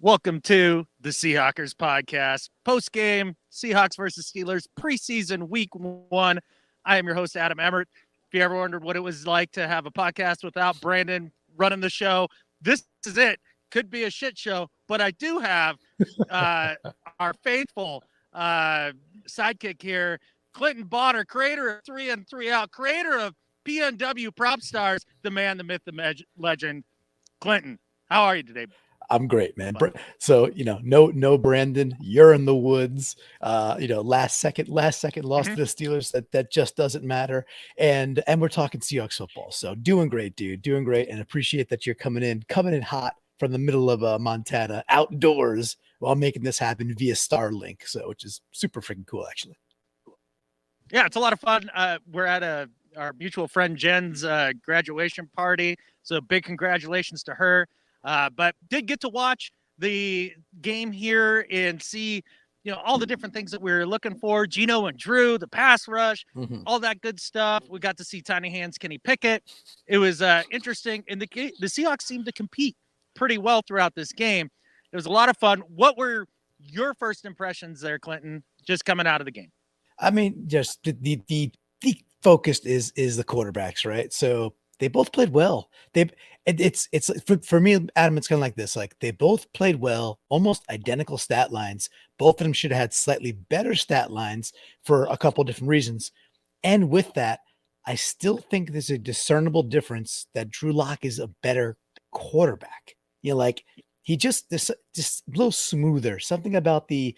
Welcome to the Seahawkers podcast. Postgame, Seahawks versus Steelers, preseason week one. I am your host, Adam Emmert. If you ever wondered what it was like to have a podcast without Brandon running the show, this is it. Could be a shit show, but I do have our faithful sidekick here, Clinton Bonner, creator of 3 and 3 Out, creator of PNW Prop Stars, the man, the myth, the legend, Clinton. How are you today? I'm great, man. So, no Brandon, you're in the woods. Last second loss to the Steelers. That just doesn't matter. And we're talking Seahawks football. So doing great, dude. Doing great. And appreciate that you're coming in hot from the middle of Montana outdoors while making this happen via Starlink. So, which is super freaking cool, actually. Yeah, it's a lot of fun. We're at our mutual friend Jen's graduation party. So big congratulations to her. But did get to watch the game here and see, all the different things that we were looking for. Geno and Drew, the pass rush, all that good stuff. We got to see Tiny Hands Kenny Pickett. It was interesting. And the Seahawks seemed to compete pretty well throughout this game. It was a lot of fun. What were your first impressions there, Clinton, just coming out of the game? I mean, just the focus is the quarterbacks, right? So they both played well. It's for me, Adam, it's kind of like this. Like they both played well, almost identical stat lines. Both of them should have had slightly better stat lines for a couple different reasons. And with that, I still think there's a discernible difference that Drew Lock is a better quarterback. He just a little smoother. Something about the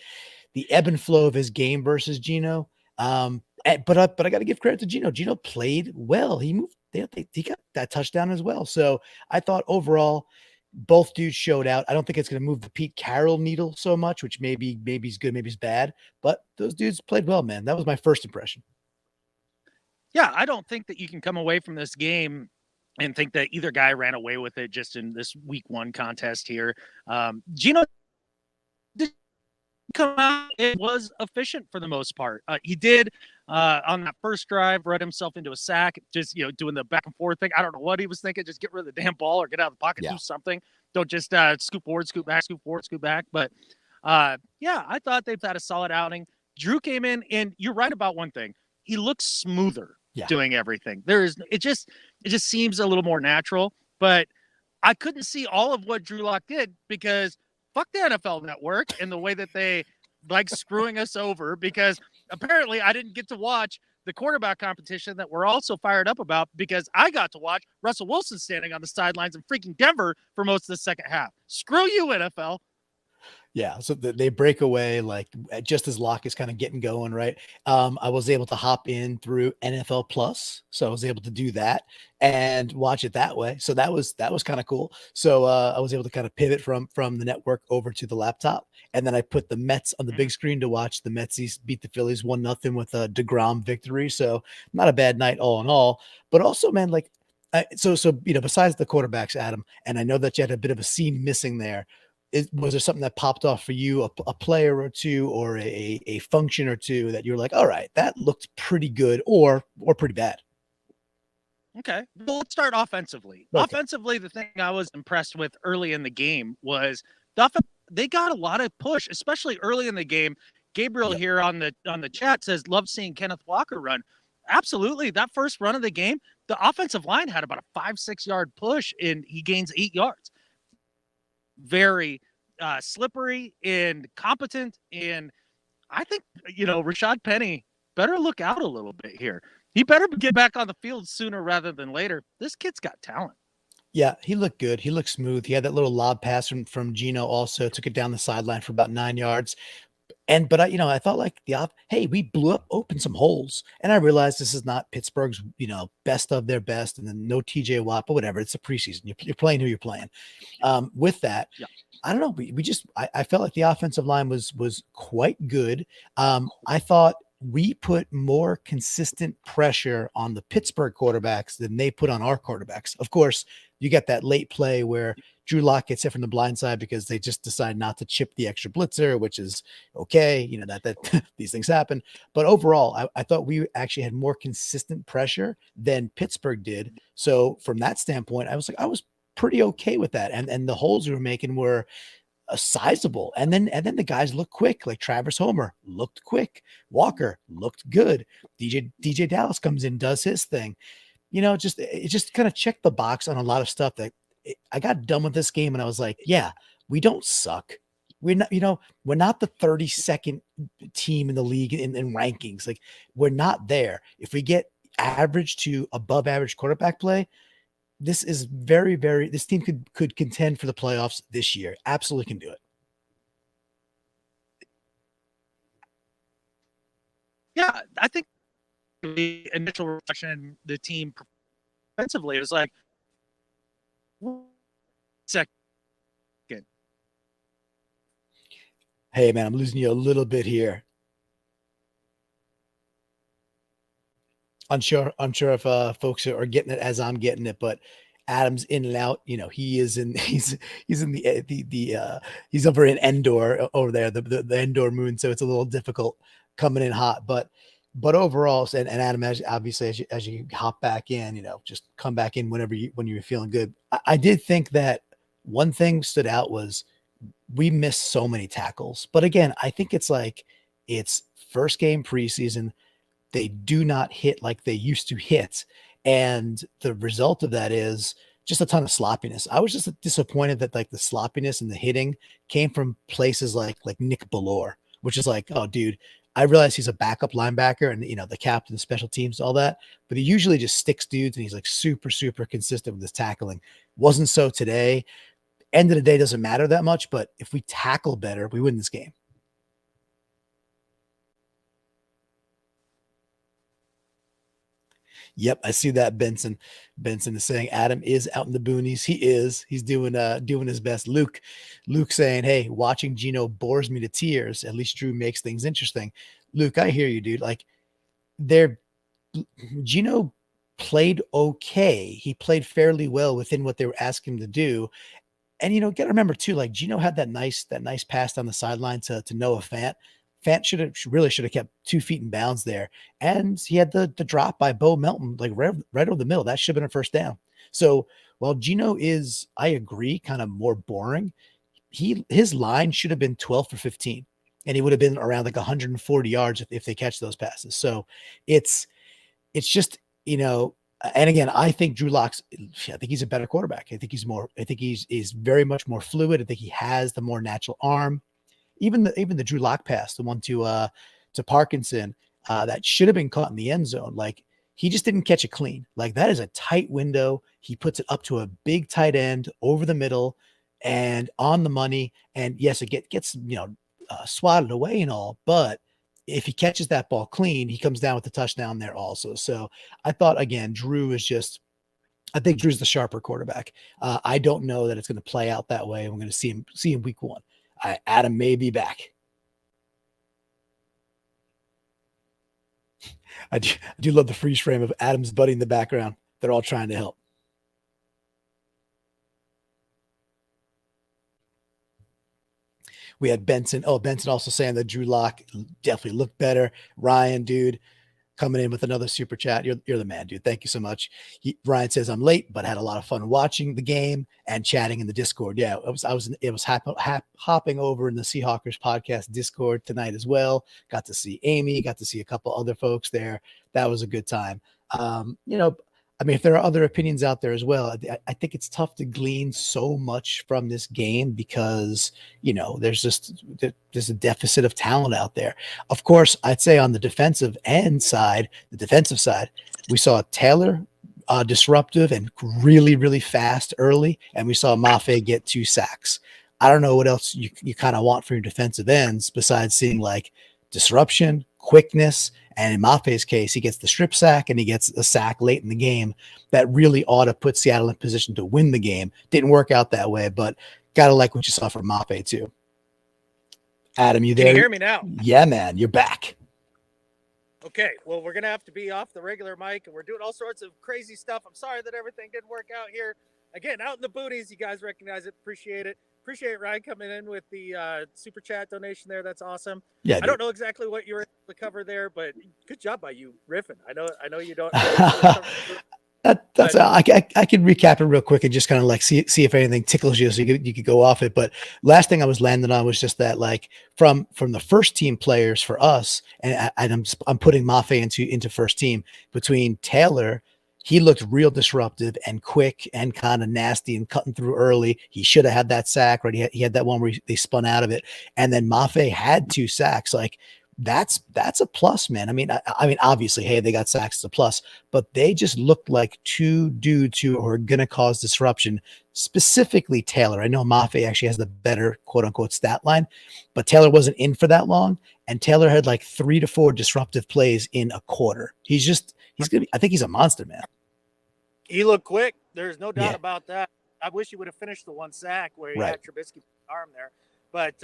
ebb and flow of his game versus Geno. But I got to give credit to Geno. Geno played well. He moved. He got that touchdown as well. So I thought overall, both dudes showed out. I don't think it's going to move the Pete Carroll needle so much, which maybe he's good, maybe he's bad. But those dudes played well, man. That was my first impression. Yeah, I don't think that you can come away from this game and think that either guy ran away with it just in this week one contest here. Geno did come out. It was efficient for the most part. He did on that first drive, run himself into a sack, just doing the back and forth thing. I don't know what he was thinking. Just get rid of the damn ball or get out of the pocket, do something. Don't just scoop forward, scoop back, scoop forward, scoop back. But I thought they've had a solid outing. Drew came in, and you're right about one thing. He looks smoother doing everything. It just seems a little more natural. But I couldn't see all of what Drew Lock did because fuck the NFL Network and the way that they like screwing us over, because apparently I didn't get to watch the quarterback competition that we're also fired up about, because I got to watch Russell Wilson standing on the sidelines in freaking Denver for most of the second half. Screw you, NFL. Yeah, so they break away like just as Locke is kind of getting going, right? I was able to hop in through NFL Plus, so I was able to do that and watch it that way. So that was kind of cool. So I was able to kind of pivot from the network over to the laptop, and then I put the Mets on the big screen to watch the Metsies beat the Phillies 1-0 with a DeGrom victory. So not a bad night all in all, but also, man, like so besides the quarterbacks, Adam, and I know that you had a bit of a scene missing there. Was there something that popped off for you, a player or two, or a function or two that you're like, all right, that looked pretty good or pretty bad? Okay. Well, let's start offensively. Okay. Offensively, the thing I was impressed with early in the game was they got a lot of push, especially early in the game. Gabriel here on the chat says, love seeing Kenneth Walker run. Absolutely. That first run of the game, the offensive line had about a 5-6 yard push, and he gains 8 yards. Very slippery and competent, and I think Rashad Penny better look out a little bit here. He better get back on the field sooner rather than later. This kid's got talent. Yeah, he looked good. He looked smooth. He had that little lob pass from Geno, also took it down the sideline for about 9 yards. But I thought like hey, we blew open some holes, and I realized this is not Pittsburgh's, best of their best, and then no TJ Watt, but whatever. It's a preseason. You're playing who you're playing. With that, I don't know. I felt like the offensive line was quite good. I thought we put more consistent pressure on the Pittsburgh quarterbacks than they put on our quarterbacks. Of course, you get that late play where Drew Lock gets hit from the blind side because they just decide not to chip the extra blitzer, which is okay. That these things happen. But overall, I thought we actually had more consistent pressure than Pittsburgh did. So from that standpoint, I was pretty okay with that. And the holes we were making were sizable. And then the guys look quick, like Travis Homer looked quick. Walker looked good. DJ Dallas comes in, does his thing. It just kind of checked the box on a lot of stuff that I got done with this game. And I was like, yeah, we don't suck. We're not, we're not the 32nd team in the league in rankings. Like, we're not there. If we get average to above average quarterback play, this is very, very, this team could contend for the playoffs this year. Absolutely can do it. Yeah, I think the initial reflection, the team defensively, was like, second. Hey man, I'm losing you a little bit here. Unsure if folks are getting it as I'm getting it, but Adam's in and out. He is in he's in he's over in Endor over there, the Endor moon, so it's a little difficult coming in hot. But overall, and Adam, obviously as you hop back in, just come back in when you're feeling good. I did think that one thing stood out was we missed so many tackles. But again, I think it's first game preseason. They do not hit like they used to hit. And the result of that is just a ton of sloppiness. I was just disappointed that like the sloppiness and the hitting came from places like Nick Ballore, which is like, oh dude, I realize he's a backup linebacker and the captain, special teams, all that, but he usually just sticks dudes and he's like super, super consistent with his tackling. Wasn't so today. End of the day doesn't matter that much, but if we tackle better, we win this game. Yep, I see that. Benson is saying Adam is out in the boonies. He is. He's doing his best. Luke saying, hey, watching Gino bores me to tears. At least Drew makes things interesting. Luke, I hear you, dude. Like, Gino played okay. He played fairly well within what they were asking him to do. And got to remember too, like Gino had that nice pass down the sideline to Noah Fant. Fant should have kept 2 feet in bounds there. And he had the drop by Bo Melton, like right over the middle. That should have been a first down. So while Gino is, I agree, kind of more boring, his line should have been 12 for 15. And he would have been around like 140 yards if they catch those passes. So it's just, and again, I think Drew Lock's, I think he's a better quarterback. I think he's very much more fluid. I think he has the more natural arm. Even the Drew Lock pass, the one to Parkinson, that should have been caught in the end zone. Like, he just didn't catch it clean. Like, that is a tight window. He puts it up to a big tight end over the middle and on the money. And yes, it gets swatted away and all, but if he catches that ball clean, he comes down with the touchdown there also. So I thought, again, I think Drew's the sharper quarterback. I don't know that it's going to play out that way. I'm going to see him week 1. Adam may be back. I do love the freeze frame of Adam's buddy in the background. They're all trying to help. We had Benson. Oh, Benson also saying that Drew Lock definitely looked better. Ryan, dude, coming in with another super chat. You're the man, dude. Thank you so much. Ryan says, I'm late, but had a lot of fun watching the game and chatting in the Discord. Yeah, it was hopping over in the Seahawkers podcast Discord tonight as well. Got to see Amy, got to see a couple other folks there. That was a good time. I mean, if there are other opinions out there as well, I think it's tough to glean so much from this game because, there's a deficit of talent out there. Of course, I'd say on the defensive side, we saw Taylor disruptive and really, really fast early, and we saw Mafe get 2 sacks. I don't know what else you kind of want from your defensive ends besides seeing like disruption, quickness, and in Mafe's case, he gets the strip sack and he gets a sack late in the game that really ought to put Seattle in position to win the game. Didn't work out that way, but gotta like what you saw from Mafe too. Adam, you there? Can you hear me now? Yeah, man, you're back. Okay, well, we're going to have to be off the regular mic, and we're doing all sorts of crazy stuff. I'm sorry that everything didn't work out here. Again, out in the booties, you guys recognize it. Appreciate it. Appreciate Ryan coming in with the super chat donation there. That's awesome. Yeah, I don't know exactly what you were able to cover there, but good job by you riffing. I know you don't. That's I can recap it real quick and just kind of like see if anything tickles you, so you could go off it. But last thing I was landing on was just that, like, from the first team players for us, and I'm putting Mafe into first team. Between Taylor, he looked real disruptive and quick and kind of nasty and cutting through early. He should have had that sack, right? He had that one where they spun out of it, and then Mafe had 2 sacks. Like, that's a plus, man. I mean, obviously, hey, they got sacks, it's a plus, but they just looked like 2 dudes who are going to cause disruption. Specifically, Taylor. I know Mafe actually has the better quote unquote stat line, but Taylor wasn't in for that long, and Taylor had like 3 to 4 disruptive plays in a quarter. He's gonna be. I think he's a monster, man. He looked quick. There's no doubt about that. I wish he would have finished the 1 sack where he had Trubisky's arm there, but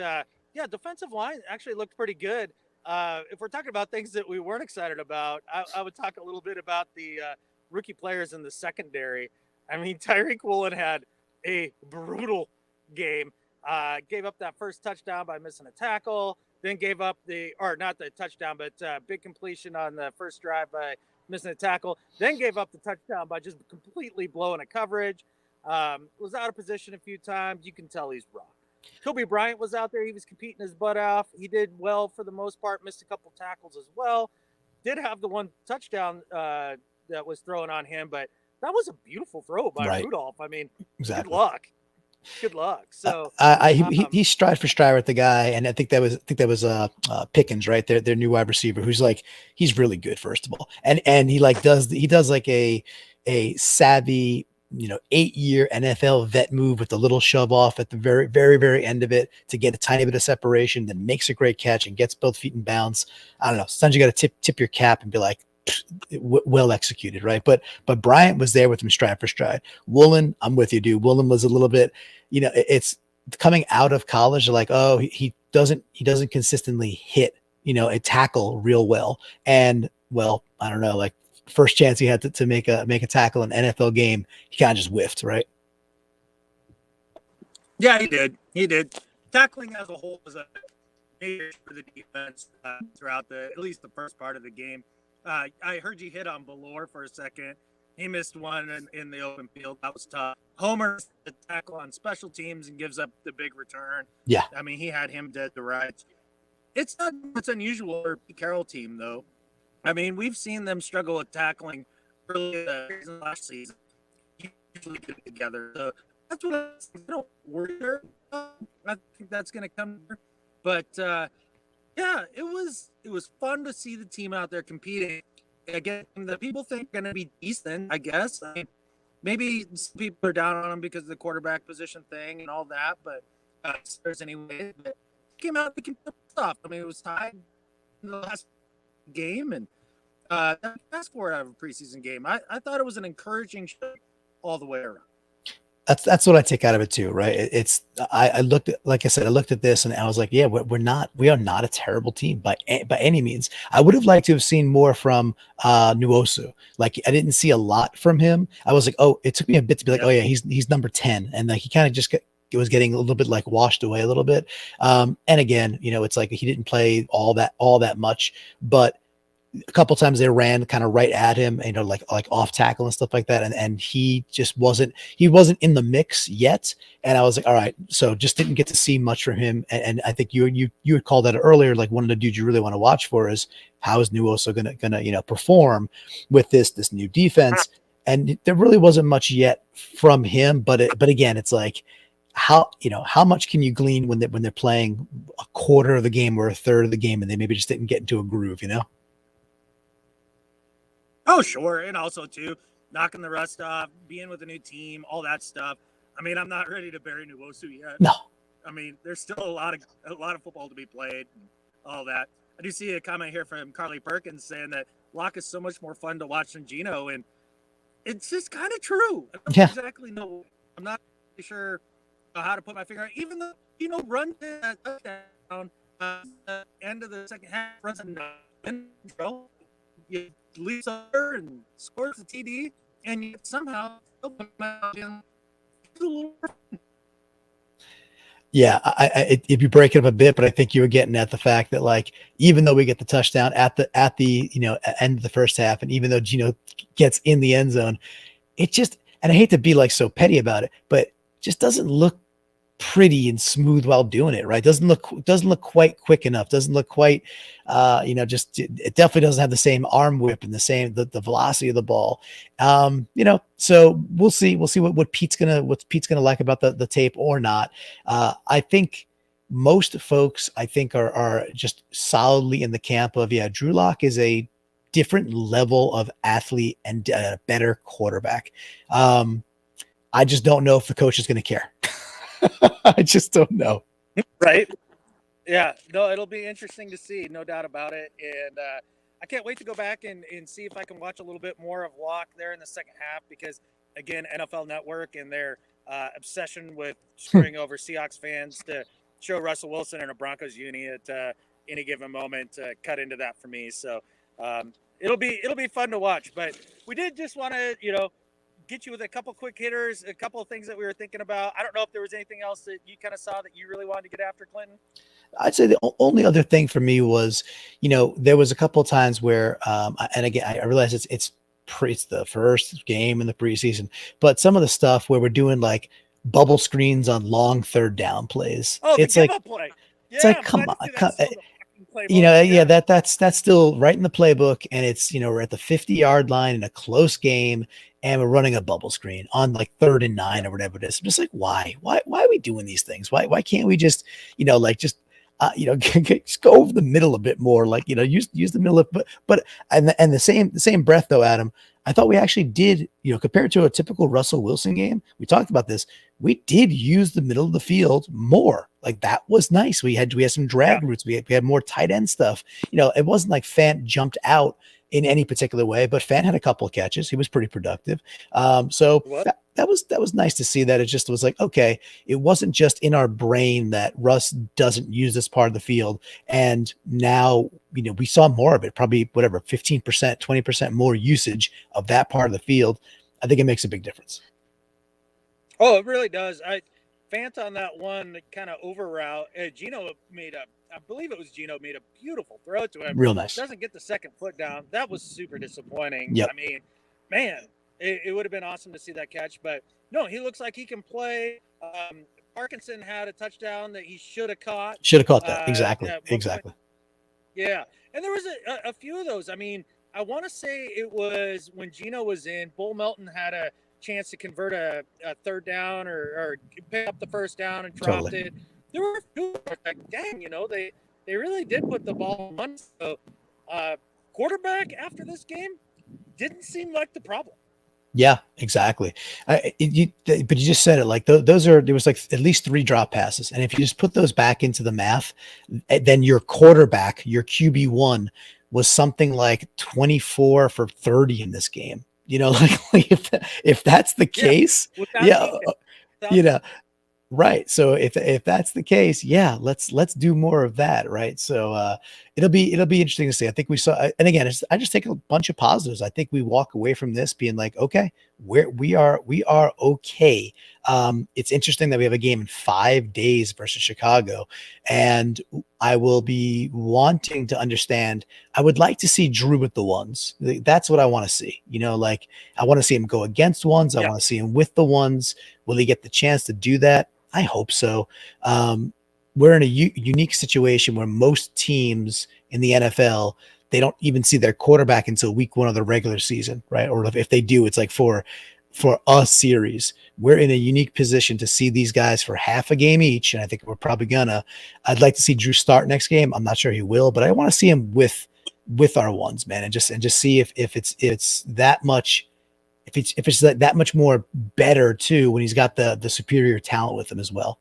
yeah, defensive line actually looked pretty good. If we're talking about things that we weren't excited about, I would talk a little bit about the rookie players in the secondary. I mean, Tyreek Woolen had a brutal game. Gave up that first touchdown by missing a tackle, then gave up not the touchdown, but big completion on the first drive by missing a tackle, then gave up the touchdown by just completely blowing a coverage. Was out of position a few times. You can tell he's raw. Kobe Bryant was out there. He was competing his butt off. He did well for the most part, missed a couple tackles as well. Did have the 1 touchdown that was thrown on him, but that was a beautiful throw by Rudolph. I mean, exactly. Good luck. So he's stride for stride with the guy, and I think that was Pickens, right? Their new wide receiver, who's like, he's really good, first of all, and he does like a savvy, 8-year NFL vet move with the little shove off at the very, very, very end of it to get a tiny bit of separation, then makes a great catch and gets both feet in bounds. I don't know. Sometimes you got to tip your cap and be like, well executed, right? But Bryant was there with him stride for stride. Woolen, I'm with you, dude. Woolen was a little bit, it's coming out of college. They're like, oh, he doesn't consistently hit, a tackle real well. And well, I don't know, like, first chance he had to make a tackle in an NFL game, he kind of just whiffed, right? Yeah, he did. Tackling as a whole was a major for the defense throughout at least the first part of the game. I heard you hit on Ballore for a second. He missed one in the open field. That was tough. Homer the tackle on special teams and gives up the big return. Yeah. I mean, he had him dead to rights. It's not what's unusual for the Carroll team, though. I mean, we've seen them struggle with tackling early in the season last season. Usually get it together. So that's what I don't worry about. I think that's going to come. But yeah, it was fun to see the team out there competing. Again, the people think going to be decent, I guess. I mean, maybe some people are down on them because of the quarterback position thing and all that, but there's anyway. But came out to compete stuff. I mean, it was tied in the last game, and that's for out of a preseason game. I thought it was an encouraging show all the way around. That's what I take out of it too, right? I looked at, like I said, I looked at this and I was like, yeah, we are not a terrible team by any means. I would have liked to have seen more from Nwosu. Like, I didn't see a lot from him. I was like, oh, it took me a bit to be like, oh yeah, he's number 10, and like he kind of just was getting a little bit like washed away a little bit. And again, it's like he didn't play all that much, but a couple times they ran kind of right at him, like off tackle and stuff like that. And he just wasn't in the mix yet. And I was like, all right, so just didn't get to see much from him. And I think you had called that earlier. Like, one of the dudes you really want to watch for is how is Nwosu gonna perform with this new defense. And there really wasn't much yet from him, but again, it's like, how much can you glean when they're playing a quarter of the game or a third of the game and they maybe just didn't get into a groove, Oh, sure. And also, too, knocking the rust off, being with a new team, all that stuff. I mean, I'm not ready to bury Nwosu yet. No. I mean, there's still a lot of football to be played and all that. I do see a comment here from Carly Perkins saying that Locke is so much more fun to watch than Geno, and it's just kind of true. I don't exactly know. I'm not really sure how to put my finger on it. Even though Geno runs that touchdown at the end of the second half, runs a control. You leads over and scores the TD, and you somehow yeah, if you break it up a bit, but I think you were getting at the fact that, like, even though we get the touchdown at the end of the first half, and even though Geno gets in the end zone, it just, and I hate to be like so petty about it, but just doesn't look pretty and smooth while doing it, right? Doesn't look quite quick enough. Doesn't look quite, just it definitely doesn't have the same arm whip and the velocity of the ball. So we'll see what Pete's gonna like about the tape or not. I think most folks are just solidly in the camp of, Drew Lock is a different level of athlete and a better quarterback. I just don't know if the coach is going to care. I just don't know. Right. Yeah. No, it'll be interesting to see. No doubt about it. And I can't wait to go back and see if I can watch a little bit more of Locke there in the second half, because, again, NFL Network and their obsession with screwing over Seahawks fans to show Russell Wilson in a Broncos uni at any given moment cut into that for me. So it'll be fun to watch. But we did just want to, get you with a couple quick hitters, a couple of things that we were thinking about. I don't know if there was anything else that you kind of saw that you really wanted to get after, Clinton. I'd say the only other thing for me was, there was a couple of times where, and again, I realize it's the first game in the preseason, but some of the stuff where we're doing like bubble screens on long third down plays. Oh, it's like, play. It's like, come on, that's still right in the playbook, and it's, we're at the 50-yard line in a close game, and we're running a bubble screen on like 3rd and 9 or whatever it is. I'm just like, why are we doing these things? Why can't we just, just go over the middle a bit more, like, use the middle of, but the same breath though, Adam, I thought we actually did, compared to a typical Russell Wilson game, we talked about this, we did use the middle of the field more. Like, that was nice. We had some drag routes. We had more tight end stuff. It wasn't like Fant jumped out in any particular way, but Fant had a couple of catches. He was pretty productive. So that was nice to see that. It just was like, okay, it wasn't just in our brain that Russ doesn't use this part of the field. And now, we saw more of it, probably 15%, 20% more usage of that part of the field. I think it makes a big difference. Oh, it really does. Fant on that one kind of over route. Gino I believe it was Gino made a beautiful throw to him. Real nice. Doesn't get the second foot down. That was super disappointing. Yep. I mean, man, it would have been awesome to see that catch, but no, he looks like he can play. Parkinson had a touchdown that he should have caught. Should have caught that. Exactly. Yeah. And there was a few of those. I mean, I want to say it was when Gino was in, Bull Melton had a chance to convert a third down or pick up the first down and dropped it. There were a few like, dang, they really did put the ball on. So quarterback after this game didn't seem like the problem. Yeah, exactly. But you just said it, like there was like at least 3 drop passes. And if you just put those back into the math, then your quarterback, your QB1 was something like 24 for 30 in this game. Like if that's the case, right. So if that's the case, let's do more of that. Right. So it'll be interesting to see. I think we saw, and again, I just take a bunch of positives. I think we walk away from this being like, okay, we are okay. It's interesting that we have a game in 5 days versus Chicago, and I will be wanting to understand. I would like to see Drew with the ones. That's what I want to see. Like, I want to see him go against ones. I want to see him with the ones. Will he get the chance to do that? I hope so. We're in a unique situation where most teams in the NFL, they don't even see their quarterback until week 1 of the regular season, right? Or if they do, it's like for a series. We're in a unique position to see these guys for half a game each, and I think we're probably gonna. I'd like to see Drew start next game. I'm not sure he will, but I want to see him with our ones, man, and just see if it's that much. If it's that much more better too, when he's got the superior talent with him as well.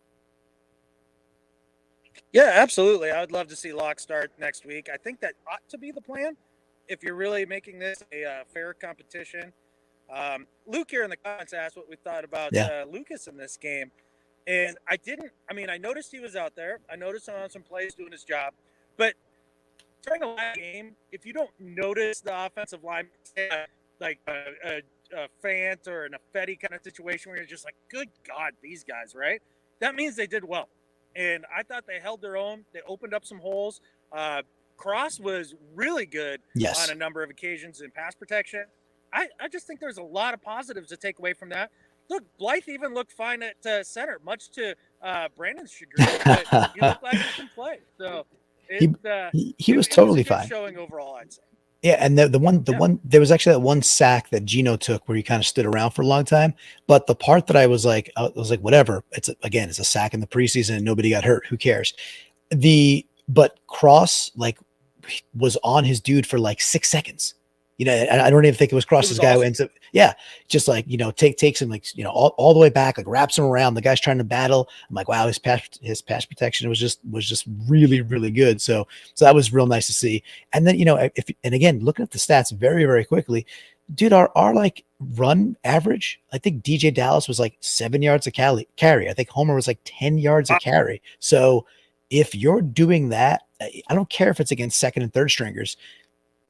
Yeah, absolutely. I would love to see Locke start next week. I think that ought to be the plan if you're really making this a fair competition. Luke here in the comments asked what we thought about Lucas in this game. And I noticed he was out there. I noticed him on some plays doing his job. But during a live game, if you don't notice the offensive line, like a Fant or an Affetti kind of situation where you're just like, good God, these guys, right? That means they did well. And I thought they held their own. They opened up some holes. Cross was really good on a number of occasions in pass protection. I just think there's a lot of positives to take away from that. Look, Blythe even looked fine at center, much to Brandon's chagrin, but he looked like he can play. So he, he was totally it was a good fine. showing overall, I'd say. Yeah, and the one there was actually that one sack that Gino took where he kind of stood around for a long time. But the part that I was like, whatever. It's a sack in the preseason and nobody got hurt. Who cares? But Cross like was on his dude for like 6 seconds. You know, I don't even think it was Cross's guy who ends up, just like, takes him like, all the way back, like wraps him around. The guy's trying to battle. I'm like, wow, his pass protection was just really, really good. So that was real nice to see. And then, and again, looking at the stats very, very quickly, dude, our like run average, I think DJ Dallas was like 7 yards a carry. I think Homer was like 10 yards a carry. So if you're doing that, I don't care if it's against second and third stringers,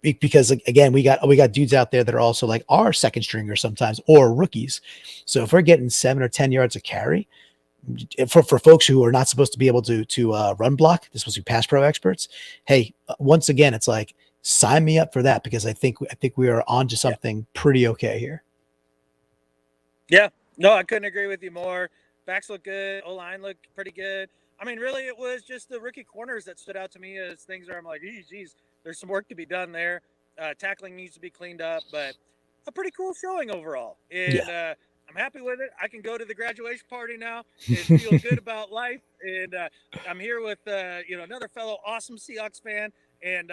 because again, we got dudes out there that are also like our second stringers sometimes or rookies. So if we're getting 7 or 10 yards a carry for folks who are not supposed to be able to run block, they're supposed to be pass pro experts. Hey, once again, it's like, sign me up for that, because I think we are on to something pretty okay here. Yeah, no, I couldn't agree with you more. Backs look good. O-line looked pretty good. I mean, really, it was just the rookie corners that stood out to me as things where I'm like, geez, there's some work to be done there. Tackling needs to be cleaned up, but a pretty cool showing overall. And I'm happy with it. I can go to the graduation party now and feel good about life. And I'm here with, another fellow awesome Seahawks fan. And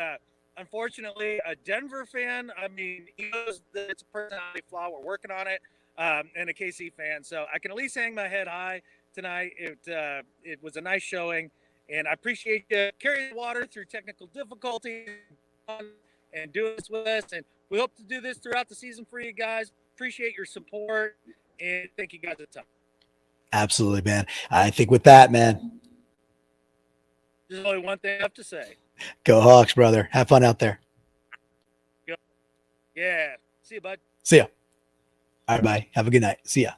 unfortunately, a Denver fan. I mean, he knows that it's a personality flaw. We're working on it. And a KC fan. So I can at least hang my head high tonight. It was a nice showing. And I appreciate you carrying the water through technical difficulties and doing this with us. And we hope to do this throughout the season for you guys. Appreciate your support, and thank you guys a ton. Absolutely, man. I think with that, man, there's only one thing I have to say. Go Hawks, brother. Have fun out there. Yeah. See you, bud. See ya. All right, bye. Have a good night. See ya.